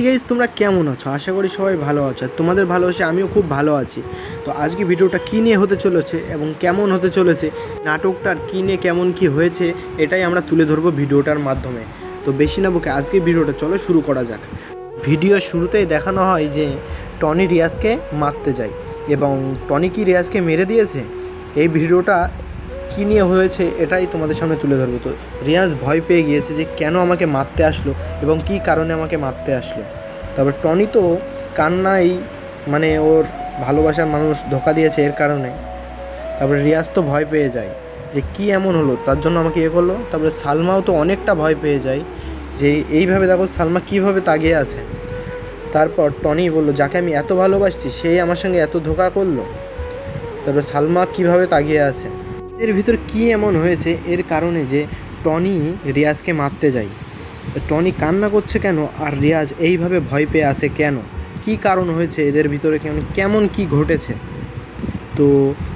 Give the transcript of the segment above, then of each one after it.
Guys, তোমরা কেমন আছো? আশা করি সবাই ভালো আছো। আর তোমাদের ভালোবাসে আমিও খুব ভালো আছি। তো আজকে ভিডিওটা কী নিয়ে হতে চলেছে এবং কেমন হতে চলেছে, নাটকটার কী নিয়ে কেমন কী হয়েছে, এটাই আমরা তুলে ধরবো ভিডিওটার মাধ্যমে। তো বেশি না বকে আজকে ভিডিওটা চলো শুরু করা যাক। ভিডিওর শুরুতেই দেখানো হয় যে টনি রিয়াজকে মারতে যায় এবং টনি কি রিয়াজকে মেরে দিয়েছে। এই ভিডিওটা কী নিয়ে হয়েছে এটাই তোমাদের সামনে তুলে ধরবো। তো রিয়াজ ভয় পেয়ে গিয়েছে যে কেন আমাকে মারতে আসলো এবং কী কারণে আমাকে মারতে আসলো। তারপর টনি তো কান্নাই, মানে ওর ভালোবাসার মানুষ ধোকা দিয়েছে এর কারণে। তারপরে রিয়াজ তো ভয় পেয়ে যায় যে কী এমন হলো তার জন্য আমাকে করলো। তারপরে সালমাও তো অনেকটা ভয় পেয়ে যায় যে এইভাবে দেখো সালমা কীভাবে তাকিয়ে আছে। তারপর টনি বলল যাকে আমি এত ভালোবাসছি সেই আমার সঙ্গে এত ধোকা করলো। তারপর সালমা কীভাবে তাকিয়ে আছে, এর ভিতর কী এমন হয়েছে এর কারণে যে টনি রিয়াজকে মারতে যায়। টনি কান্না করছে কেন আর রিয়াজ এইভাবে ভয় পেয়ে আছে কেন, কি কারণ হয়েছে এদের ভিতরে, কেমন কি ঘটেছে। তো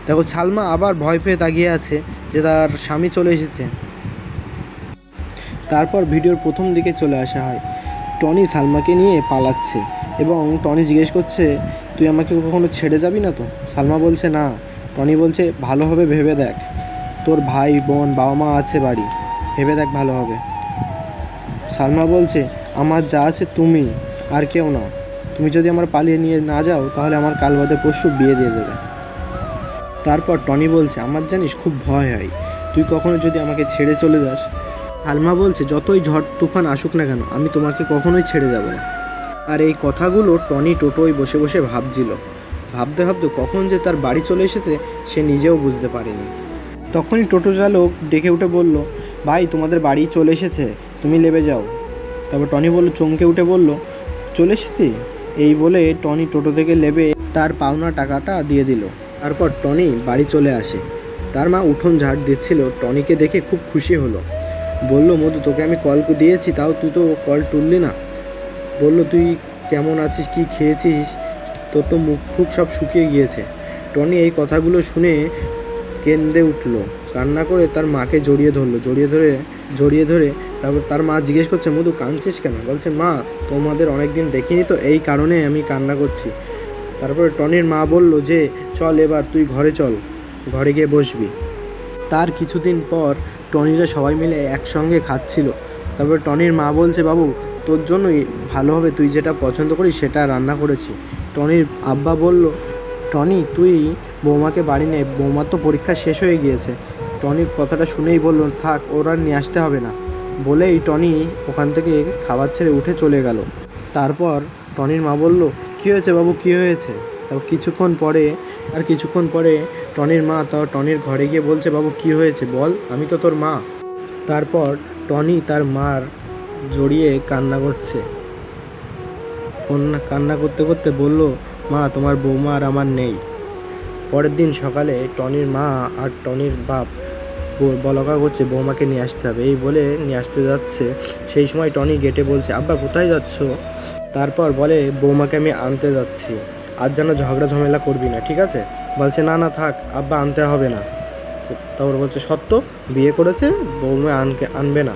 দেখো সালমা আবার ভয় পেয়ে তাকিয়ে আছে যে তার স্বামী চলে এসেছে। তারপর ভিডিওর প্রথম দিকে চলে আসা হয়, টনি সালমাকে নিয়ে পালাচ্ছে এবং টনি জিজ্ঞেস করছে তুই আমাকে কখনো ছেড়ে যাবি না তো? সালমা বলছে না। টনি বলছে ভালোভাবে ভেবে দেখ, তোর ভাই বোন বাবা মা আছে বাড়ি, ভেবে দেখ ভালোভাবে। সালমা বলছে আমার যা আছে তুমি, আর কেউ না। তুমি যদি আমার পালিয়ে নিয়ে না যাও তাহলে আমার কাল বাদে পরশু বিয়ে দিয়ে দেবে। তারপর টনি বলছে আমার জানিস খুব ভয় হয়, তুই কখনো যদি আমাকে ছেড়ে চলে যাস। সালমা বলছে যতই ঝড় তুফান আসুক না কেন আমি তোমাকে কখনোই ছেড়ে যাব না। আর এই কথাগুলো টনি টোটোয় বসে বসে ভাবছিল। ভাবতে ভাবতে কখন যে তার বাড়ি চলে এসেছে সে নিজেও বুঝতে পারেনি। তখনই টোটো চালক ডেকে উঠে বলল ভাই তোমাদের বাড়ি চলে এসেছে, তুমি নেমে যাও। তারপর টনি বলল, চমকে উঠে বলল চলে এসেছি। এই বলে টনি টোটো থেকে নেমে তার পাওনা টাকাটা দিয়ে দিল। তারপর টনি বাড়ি চলে আসে। তার মা উঠোন ঝাড় দিচ্ছিল, টনিকে দেখে খুব খুশি হলো। বলল মধু তোকে আমি কল দিয়েছি তাও তুই তো কল তুললি না। বলল তুই কেমন আছিস, কি খেয়েছিস, তোর তো মুখ ফুক সব শুকিয়ে গিয়েছে। টনি এই কথাগুলো শুনে কেঁদে উঠল, কান্না করে তার মাকে জড়িয়ে ধরে তারপর তার মা জিজ্ঞেস করছে মধু কাঁদছিস কেন? বলছে মা তোমাদের অনেক দিন দেখিনি তো এই কারণে আমি কান্না করছি। তারপরে টনির মা বলল যে চল এবার তুই ঘরে চল, ঘরে গিয়ে বসবি। তার কিছুদিন পর টনিরা সবাই মিলে একসঙ্গে খাচ্ছিল। তারপর টনির মা বলছে বাবু তোর জন্যই ভালো হবে, তুই যেটা পছন্দ করিস সেটা রান্না করেছি। টনির আব্বা বলল টনি তুই বৌমাকে বাড়ি নে, বৌমার তো পরীক্ষা শেষ হয়ে গিয়েছে। টনির কথাটা শুনেই বলল থাক ওর আর নিয়ে আসতে হবে না, বলেই টনি ওখান থেকে খাবার ছেড়ে উঠে চলে গেল। তারপর টনির মা বলল কী হয়েছে বাবু, কী হয়েছে? তারপর কিছুক্ষণ পরে টনির মা টনির ঘরে গিয়ে বলছে বাবু কী হয়েছে বল, আমি তো তোর মা। তারপর টনি তার মার জড়িয়ে কান্না করছে। কান্না করতে করতে বলল মা তোমার বৌমা আর আমার নেই। পরের দিন সকালে টনির মা আর টনির বাপ বলকা করছে বৌমাকে নিয়ে আসতে হবে। এই বলে নিয়ে আসতে যাচ্ছে, সেই সময় টনি গেটে বলছে আব্বা কোথায় যাচ্ছ? তারপর বলে বৌমাকে আমি আনতে যাচ্ছি, আজ যেন ঝগড়া ঝামেলা করবি না, ঠিক আছে? বলছে না না থাক আব্বা আনতে হবে না। তারপর বলছে সত্য বিয়ে করেছে বৌমা আনবে না।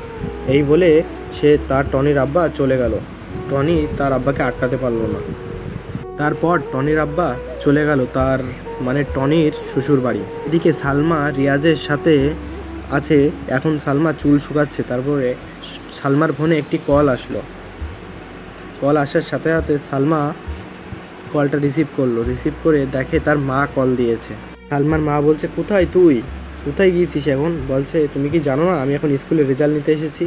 এই বলে তার টনির আব্বা চলে গেল। টনি তার আব্বাকে আটকাতে পারলো না। তারপর টনির আব্বা চলে গেল তার টনির শ্বশুর বাড়ি। এদিকে সালমা রিয়াজের সাথে আছে, এখন সালমা চুল শুকাচ্ছে। তারপরে সালমার ফোনে একটি কল আসলো। কল আসার সাথে সাথে সালমা কলটা রিসিভ করলো। রিসিভ করে দেখে তার মা কল দিয়েছে। সালমার মা বলছে কোথায় গিয়েছিস এখন? বলছে তুমি কি জানো না আমি এখন স্কুলে রেজাল্ট নিতে এসেছি।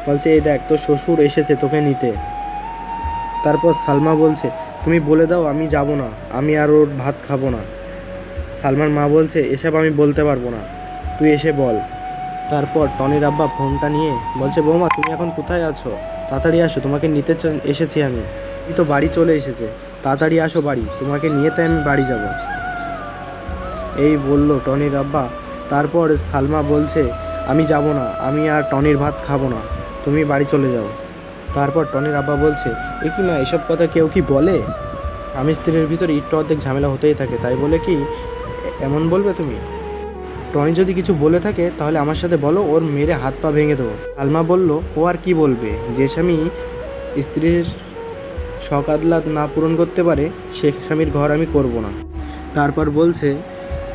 বলছে এই দেখ তোর শ্বশুর এসেছে তোকে নিতে। তারপর সালমা বলছে তুমি বলে দাও আমি যাব না, আমি আর ওর ভাত খাবো না। সালমার মা বলছে এসব আমি বলতে পারবো না, তুই এসে বল। তারপর টনির আব্বা ফোনটা নিয়ে বলছে বৌমা তুমি এখন কোথায় আছো, তাড়াতাড়ি আসো, তোমাকে নিতে এসেছি আমি তো বাড়ি চলে এসেছে, তাড়াতাড়ি আসো বাড়ি, তোমাকে নিয়ে তাই আমি বাড়ি যাব। এই বলল টনির আব্বা। তারপর সালমা বলছে আমি যাব না, আমি আর টনির ভাত খাবো না, তুমি বাড়ি চলে যাও। তারপর টনির আব্বা বলছে এ কি মা এসব কথা কেউ কি বলে? স্বামী স্ত্রীর ভিতরে একটু অর্ধেক ঝামেলা হতেই থাকে, তাই বলে কি এমন বলবে তুমি? টনি যদি কিছু বলে থাকে তাহলে আমার সাথে বলো, ওর মেরে হাত পা ভেঙে দেবো। সালমা বলল ও আর কি বলবে, যে স্বামী স্ত্রীর শখ আহ্লাদ না পূরণ করতে পারে সে স্বামীর ঘর আমি করব না। তারপর বলছে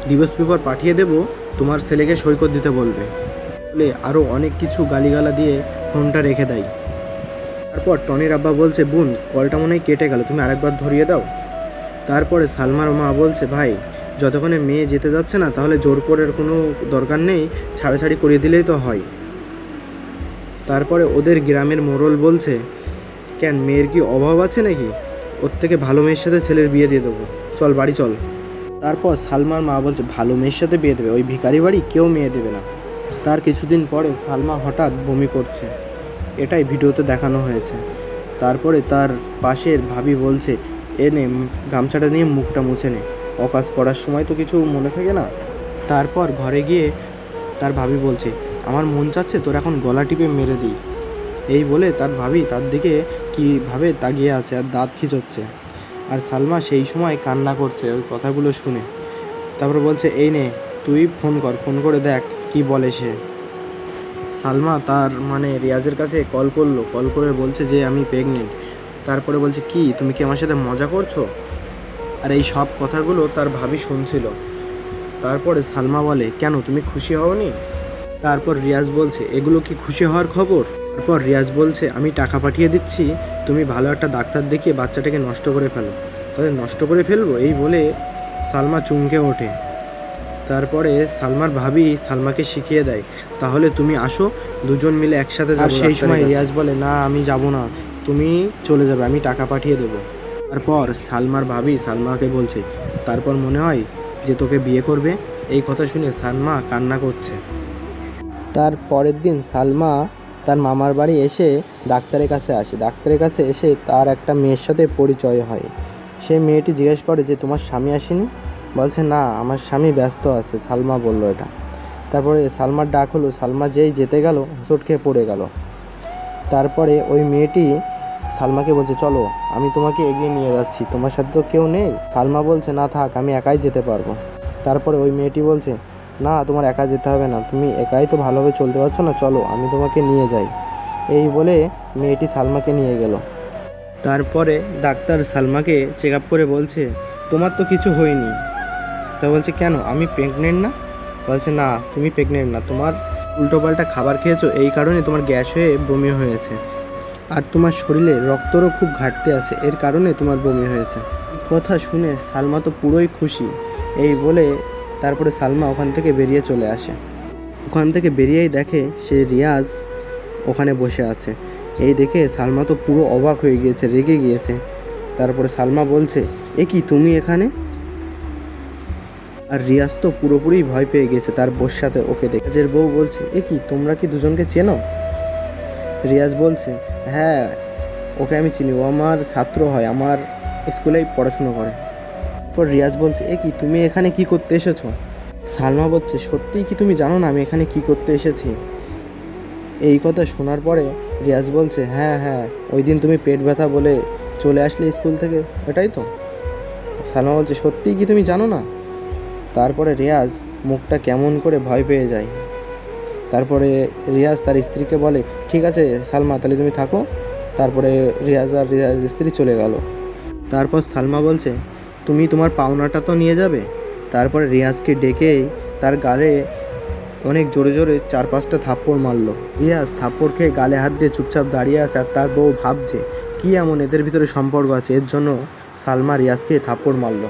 ডিভোর্স পেপার পাঠিয়ে দেব, তোমার ছেলেকে সৈকত দিতে বলবে বলে আরও অনেক কিছু গালিগালা দিয়ে ফোনটা রেখে দেয়। তারপর টনির আব্বা বলছে বোন কলটা মনে হয় কেটে গেল, তুমি আরেকবার ধরিয়ে দাও। তারপরে সালমার মা বলছে ভাই যতক্ষণে মেয়ে যেতে যাচ্ছে না তাহলে জোর করার কোনো দরকার নেই, ছাড়াছাড়ি করিয়ে দিলেই তো হয়। তারপরে ওদের গ্রামের মোড়ল বলছে কেন মেয়ের কি অভাব আছে নাকি, ওর থেকে ভালো মেয়ের সাথে ছেলের বিয়ে দিয়ে দেবো, চল বাড়ি চল। তারপর সালমার মা বলছে ভালো মেয়ের সাথে বিয়ে দেবে, ওই ভিখারি বাড়ি কেউ মেয়ে দেবে না। তার কিছুদিন পরে সালমা হঠাৎ বমি করছে, এটাই ভিডিওতে দেখানো হয়েছে। তারপরে তার পাশের ভাবি বলছে এনে গামছাটা নিয়ে মুখটা মুছে নে, অকাজ করার সময় তো কিছু মনে থাকে না। তারপর ঘরে গিয়ে তার ভাবি বলছে আমার মন চাচ্ছে তোর এখন গলা টিপে মেরে দিই। এই বলে তার ভাবি তার দিকে কীভাবে তাকিয়ে আছে আর দাঁত খিঁচোচ্ছে, আর সালমা সেই সময় কান্না করছে ওই কথাগুলো শুনে। তারপর বলছে এই নে তুই ফোন কর, ফোন করে দেখ কি বলে সে। সালমা তার রিয়াজের কাছে কল করলো, কল করে বলছে যে আমি প্রেগনেন্ট। তারপরে বলছে কি তুমি কি আমার সাথে মজা করছো, আর এই সব কথাগুলো তার ভাবি শুনছিল। তারপরে সালমা বলে কেন তুমি খুশি হওনি? তারপর রিয়াজ বলছে এগুলো কি খুশি হওয়ার খবর? তারপর রিয়াজ বলছে আমি টাকা পাঠিয়ে দিচ্ছি, তুমি ভালো একটা ডাক্তার দেখিয়ে বাচ্চাটাকে নষ্ট করে ফেলো। তাহলে নষ্ট করে ফেলবো এই বলে সালমা চমকে ওঠে। তারপরে সালমার ভাবি সালমাকে শিখিয়ে দেয় তাহলে তুমি আসো দুজন মিলে একসাথে যাবো। সেই সময় রিয়াজ বলে না আমি যাব না, তুমি চলে যাবে, আমি টাকা পাঠিয়ে দেবো। তারপর সালমার ভাবি সালমাকে বলছে তারপর মনে হয় যে তোকে বিয়ে করবে। এই কথা শুনে সালমা কান্না করছে। তার পরের দিন সালমা তার মামার বাড়ি এসে ডাক্তারের কাছে আসে। ডাক্তারের কাছে এসে তার একটা মেয়ের সাথে পরিচয় হয়। সেই মেয়েটি জিজ্ঞেস করে যে তোমার স্বামী আসেনি? বলছে না আমার স্বামী ব্যস্ত আছে, সালমা বলল এটা। তারপরে সালমার ডাক হলো, সালমা যেই যেতে গেল হোঁচট খেয়ে পড়ে গেল। তারপরে ওই মেয়েটি সালমাকে বলছে চলো আমি তোমাকে এগিয়ে নিয়ে যাচ্ছি, তোমার সাথে তো কেউ নেই। সালমা বলছে না থাক আমি একাই যেতে পারবো। তারপরে ওই মেয়েটি বলছে না তোমার একা যেতে হবে না, তুমি একাই তো ভালোভাবে চলতে পারছো না, চলো আমি তোমাকে নিয়ে যাই। এই বলে মেয়েটি সালমাকে নিয়ে গেল। তারপরে ডাক্তার সালমাকে চেক আপ করে বলছে তোমার তো কিছু হয়নি। তা বলছে কেন আমি প্রেগনেন্ট না? বলছে না তুমি প্রেগনেন্ট না, তোমার উল্টোপাল্টা খাবার খেয়েছো এই কারণে তোমার গ্যাস হয়ে বমি হয়েছে, আর তোমার শরীরে রক্তরও খুব ঘাটতি আছে এর কারণে তোমার বমি হয়েছে। কথা শুনে সালমা তো পুরোই খুশি। এই বলে তারপরে সালমা ওখান থেকে বেরিয়ে চলে আসে। ওখান থেকে বেরিয়েই দেখে সে রিয়াজ ওখানে বসে আছে। এই দেখে সালমা তো পুরো অবাক হয়ে গিয়েছে, রেগে গিয়েছে। তারপরে সালমা বলছে এ কি তুমি এখানে? আর রিয়াজ তো পুরোপুরি ভয় পেয়ে গেছে তার বউর সাথে ওকে দেখে। রিয়াজের বউ বলছে এ কি তোমরা কি দুজনকে চেনো? রিয়াজ বলছে হ্যাঁ ওকে আমি চিনি, ও আমার ছাত্র হয়, আমার স্কুলেই পড়াশুনো করে। তারপর রিয়াজ বলছে এ কি তুমি এখানে কি করতে এসেছো? সালমা বলছে সত্যিই কি তুমি জানো না আমি এখানে কি করতে এসেছি? এই কথা শোনার পরে রিয়াজ বলছে হ্যাঁ হ্যাঁ ওই দিন তুমি পেট ব্যথা বলে চলে আসলে স্কুল থেকে, এটাই তো। সালমা বলছে সত্যিই কি তুমি জানো না? তারপরে রিয়াজ মুখটা কেমন করে ভয় পেয়ে যায়। তারপরে রিয়াজ তার স্ত্রীকে বলে ঠিক আছে সালমা তাহলে তুমি থাকো। তারপরে রিয়াজ আর রিয়াজ স্ত্রী চলে গেল। তারপর সালমা বলছে তুমি তোমার পাওনাটা তো নিয়ে যাবে। তারপরে রিয়াজকে ডেকেই তার গালে অনেক জোরে জোরে 4-5টা থাপ্পড় মারলো। রিয়াজ থাপ্পড় খেয়ে গালে হাত দিয়ে চুপচাপ দাঁড়িয়ে আছে, আর তার বউ ভাবছে কী এমন এদের ভিতরে সম্পর্ক আছে এর জন্য সালমা রিয়াজকে থাপ্পড় মারলো।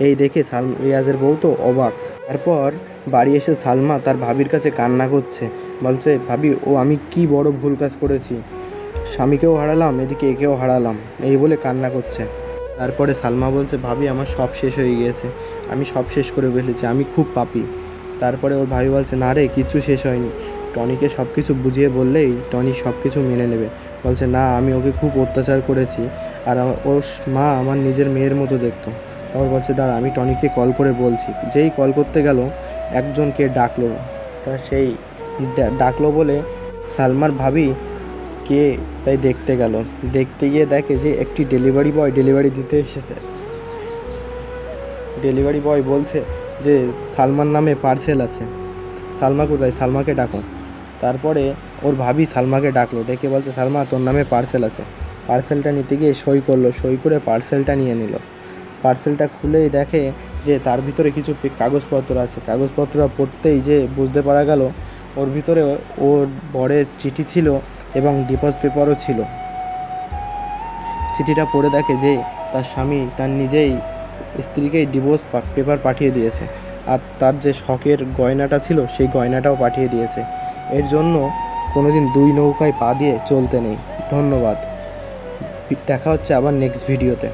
এই দেখে রিয়াজের বউ তো অবাক। তারপর বাড়ি এসে সালমা তার ভাবির কাছে কান্না করছে, বলছে ভাবি ও আমি কি বড় ভুল কাজ করেছি, স্বামীকেও হারালাম এদিকে একেও হারালাম, এই বলে কান্না করছে। তারপরে সালমা বলছে ভাবি আমার সব শেষ হয়ে গিয়েছে, আমি সব শেষ করে ফেলেছি, আমি খুব পাপী। তারপরে ওর ভাবি বলছে না রে কিচ্ছু শেষ হয়নি, টনিকে সব কিছু বুঝিয়ে বললেই টনি সব কিছু মেনে নেবে। বলছে না আমি ওকে খুব অত্যাচার করেছি, আর ওর মা আমার নিজের মেয়ের মতো দেখতো। তারপর বলছে দাঁড়া আমি টনিকে কল করে বলছি। যেই কল করতে গেল একজনকে ডাকলো, তা সেই ডাকলো বলে সালমার ভাবি কে তাই দেখতে গেল। দেখতে গিয়ে দেখে যে একটি ডেলিভারি বয় ডেলিভারি দিতে এসেছে। ডেলিভারি বয় বলছে যে সালমার নামে পার্সেল আছে। সালমা কোথায়? সালমাকে ডাকো। তারপরে ওর ভাবি সালমাকে ডাকলো, ডেকে বলছে সালমা তোর নামে পার্সেল আছে। পার্সেলটা নিতে গিয়ে সই করলো, সই করে পার্সেলটা নিয়ে নিল। পার্সেলটা খুলেই দেখে যে তার ভিতরে কিছু কাগজপত্র আছে। কাগজপত্র পড়তেই যে বুঝতে পারা গেল ওর ভিতরে ওর বরের চিঠি ছিল এবং ডিভোর্স পেপারও ছিল। চিঠিটা পড়ে দেখে যে তার স্বামী তার নিজেই স্ত্রীকেই ডিভোর্স পেপার পাঠিয়ে দিয়েছে, আর তার যে শখের গয়নাটা ছিল সেই গয়নাটাও পাঠিয়ে দিয়েছে। এর জন্য কোনোদিন দুই নৌকায় পা দিয়ে চলতে নেই। ধন্যবাদ। দেখা হচ্ছে আবার নেক্সট ভিডিওতে।